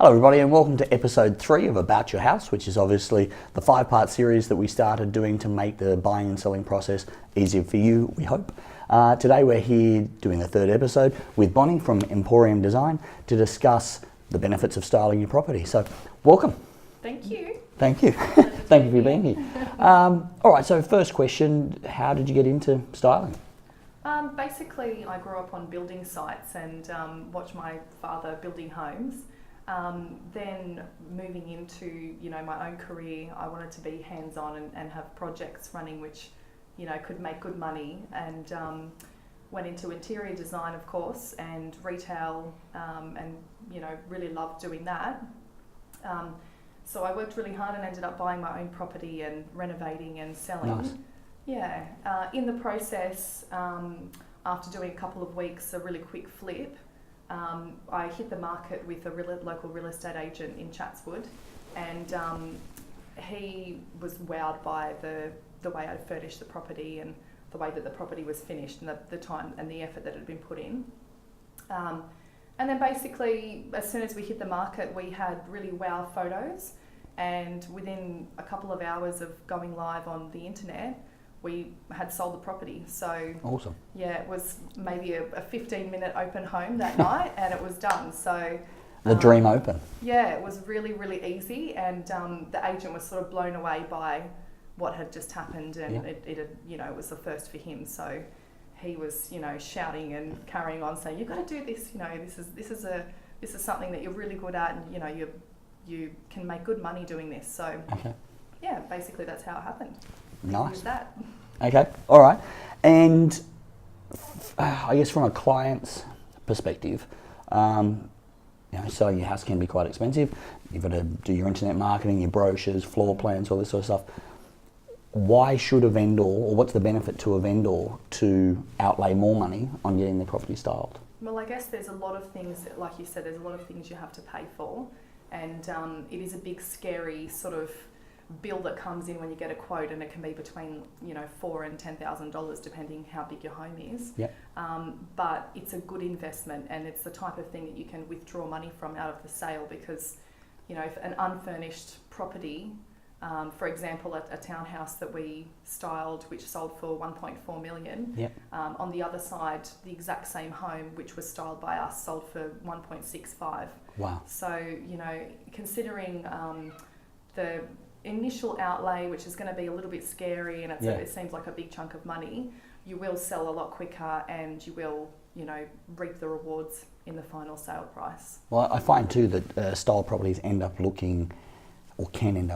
Hello everybody and welcome to episode 3 of About Your House, which is obviously the 5-part series that we started doing to make the buying and selling process easier for you, we hope. Today we're here doing the 3rd episode with Bonnie from Emporium Design to discuss the benefits of styling your property. So welcome. Thank you. Thank you. Thank you for being here. Alright, so first question, how did you get into styling? Basically, I grew up on building sites and watched my father building homes. Then moving into, my own career, I wanted to be hands-on and have projects running which, could make good money, and went into interior design, of course, and retail, and, really loved doing that. So I worked really hard and ended up buying my own property and renovating and selling. Nice. Yeah. In the process, after doing a couple of weeks, a really quick flip, I hit the market with a local real estate agent in Chatswood, and he was wowed by the way I furnished the property and the way that the property was finished and the time and the effort that had been put in. And then basically, as soon as we hit the market, we had really wow photos, and within a couple of hours of going live on the internet, we had sold the property. So awesome. Yeah, it was maybe a 15-minute open home that night, and it was done. So the dream open. Yeah, it was really, really easy, and the agent was sort of blown away by what had just happened, and it had, it was the first for him. So he was, shouting and carrying on, saying, "You've got to do this. This is something that you're really good at, and you can make good money doing this." So yeah, basically that's how it happened. Nice. That. Okay, all right. And I guess from a client's perspective, selling your house can be quite expensive. You've got to do your internet marketing, your brochures, floor plans, all this sort of stuff. Why should a vendor, or what's the benefit to a vendor to outlay more money on getting their property styled? Well, I guess there's a lot of things, like you said, there's a lot of things you have to pay for, and it is a big, scary sort of bill that comes in when you get a quote, and it can be between $4,000 and $10,000 depending how big your home is. Yep. But it's a good investment, and it's the type of thing that you can withdraw money from out of the sale, because if an unfurnished property, for example, a townhouse that we styled, which sold for $1.4 million. Yep. On the other side, the exact same home, which was styled by us, sold for $1.65. Wow. So considering the initial outlay, which is going to be a little bit scary, and it seems like a big chunk of money, you will sell a lot quicker, and you will reap the rewards in the final sale price. Well, I find too that style properties can end up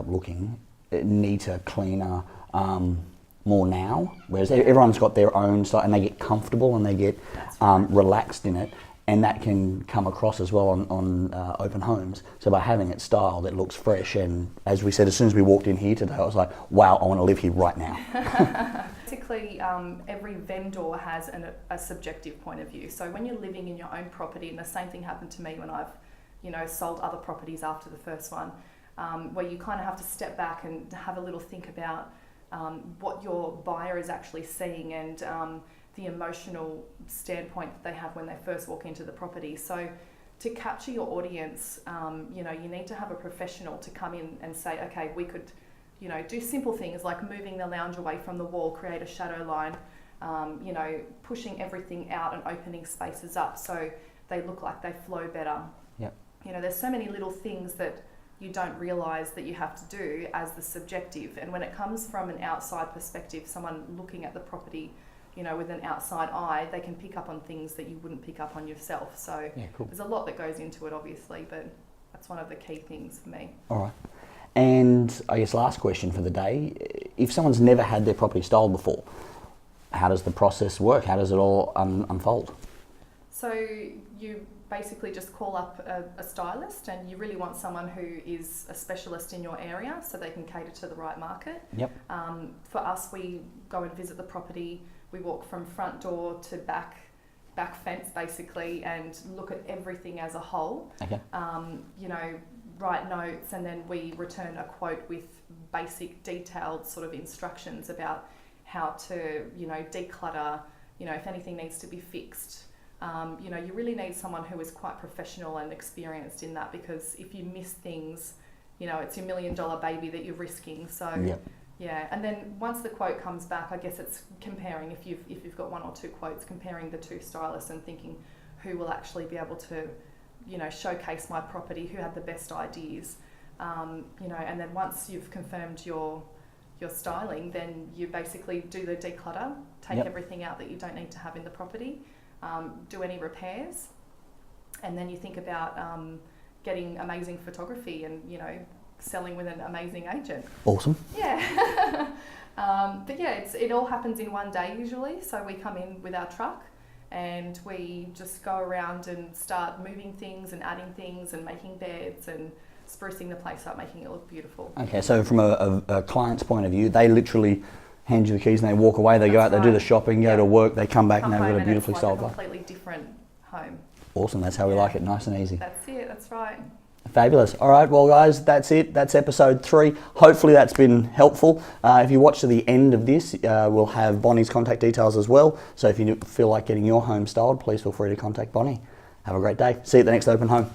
looking neater, cleaner, more now, whereas everyone's got their own style and they get comfortable and they get relaxed in it. And that can come across as well on open homes. So by having it styled, it looks fresh. And as we said, as soon as we walked in here today, I was like, wow, I want to live here right now. Basically, every vendor has a subjective point of view. So when you're living in your own property, and the same thing happened to me when I've, sold other properties after the first one, where you kind of have to step back and have a little think about what your buyer is actually seeing, and the emotional standpoint that they have when they first walk into the property. So to capture your audience, you need to have a professional to come in and say, okay, we could, do simple things like moving the lounge away from the wall, create a shadow line, pushing everything out and opening spaces up so they look like they flow better. Yep. There's so many little things that you don't realise that you have to do as the subjective. And when it comes from an outside perspective, someone looking at the property, with an outside eye, they can pick up on things that you wouldn't pick up on yourself. So There's a lot that goes into it, obviously, but that's one of the key things for me. All right. And I guess last question for the day, if someone's never had their property styled before, how does the process work? How does it all unfold? So you basically just call up a stylist, and you really want someone who is a specialist in your area so they can cater to the right market. Yep. For us, we go and visit the property. We walk from front door to back fence basically, and look at everything as a whole. Okay. Write notes, and then we return a quote with basic detailed sort of instructions about how to, declutter, if anything needs to be fixed, You know, you really need someone who is quite professional and experienced in that, because if you miss things, you know, it's your $1 million baby that you're risking. So Yep. yeah, and then once the quote comes back, I guess it's comparing, if you've got one or two quotes, comparing the two stylists and thinking who will actually be able to, you know, showcase my property, who had the best ideas, you know, and then once you've confirmed your styling, then you basically do the declutter, take Yep. everything out that you don't need to have in the property, do any repairs, and then you think about getting amazing photography and, you know, selling with an amazing agent. Awesome. Yeah. But yeah, it all happens in one day usually. So we come in with our truck and we just go around and start moving things and adding things and making beds and sprucing the place up, making it look beautiful. Okay, so from a client's point of view, they literally hand you the keys and they walk away, they go out, That's they do the right. shopping, go Yeah. to work, they come back Come and they've home got a beautifully it's sold like a place. completely different home. Awesome, that's how we Yeah. like it, nice and easy. That's it, that's right. Fabulous. All right, well, guys, that's it. That's episode 3. Hopefully that's been helpful. If you watch to the end of this, we'll have Bonnie's contact details as well. So if you feel like getting your home styled, please feel free to contact Bonnie. Have a great day. See you at the next open home.